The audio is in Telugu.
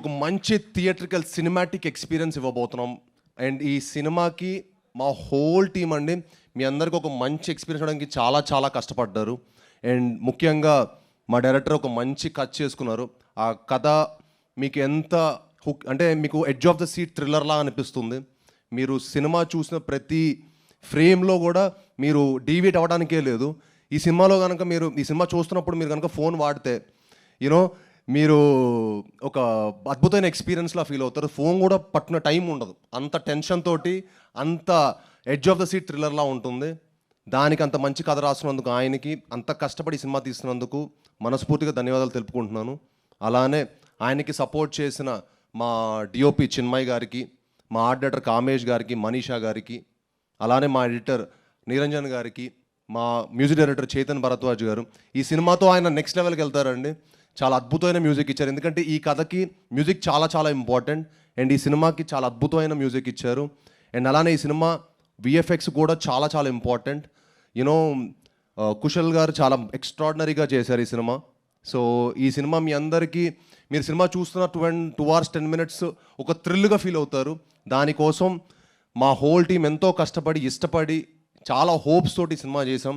ఒక మంచి థియేట్రికల్ సినిమాటిక్ ఎక్స్పీరియన్స్ ఇవ్వబోతున్నాం. అండ్ ఈ సినిమాకి మా హోల్ టీమ్ అండి మీ అందరికీ ఒక మంచి ఎక్స్పీరియన్స్ ఇవ్వడానికి చాలా చాలా కష్టపడ్డారు. అండ్ ముఖ్యంగా మా డైరెక్టర్ ఒక మంచి కథ చేసుకున్నారు. ఆ కథ మీకు ఎంత హుక్ అంటే మీకు ఎడ్జ్ ఆఫ్ ద సీట్ థ్రిల్లర్లా అనిపిస్తుంది. మీరు సినిమా చూసిన ప్రతి ఫ్రేమ్లో కూడా మీరు డీవియేట్ అవ్వడానికే లేదు. ఈ సినిమాలో కనుక మీరు ఈ సినిమా చూస్తున్నప్పుడు మీరు కనుక ఫోన్ వాడితే యూనో మీరు ఒక అద్భుతమైన ఎక్స్పీరియన్స్లా ఫీల్ అవుతారు. ఫోన్ కూడా పట్టిన టైం ఉండదు. అంత టెన్షన్ తోటి అంత ఎడ్జ్ ఆఫ్ ద సీట్ థ్రిల్లర్లా ఉంటుంది. దానికి అంత మంచి కథ రాసినందుకు ఆయనకి, అంత కష్టపడి సినిమా తీసినందుకు మనస్ఫూర్తిగా ధన్యవాదాలు తెలుపుకుంటున్నాను. అలానే ఆయనకి సపోర్ట్ చేసిన మా డిఓపి చిన్మయ్ గారికి, మా ఆర్ట్ డైరెక్టర్ కామేష్ గారికి, మనీషా గారికి, అలానే మా ఎడిటర్ నిరంజన్ గారికి, మా మ్యూజిక్ డైరెక్టర్ చేతన్ భరద్వాజ్ గారు. ఈ సినిమాతో ఆయన నెక్స్ట్ లెవెల్కి వెళ్తారండి. చాలా అద్భుతమైన మ్యూజిక్ ఇచ్చారు. ఎందుకంటే ఈ కథకి మ్యూజిక్ చాలా చాలా ఇంపార్టెంట్. అండ్ ఈ సినిమాకి చాలా అద్భుతమైన మ్యూజిక్ ఇచ్చారు. అండ్ అలానే ఈ సినిమా విఎఫ్ఎక్స్ కూడా చాలా చాలా ఇంపార్టెంట్. యూనో కుశల్ గారు చాలా ఎక్స్ట్రాడినరీగా చేశారు ఈ సినిమా. సో ఈ సినిమా మీ అందరికీ మీరు సినిమా చూస్తున్న 2 hours 10 minutes ఒక థ్రిల్గా ఫీల్ అవుతారు. దానికోసం మా హోల్ టీం ఎంతో కష్టపడి ఇష్టపడి చాలా హోప్స్ తోటి సినిమా చేసాం.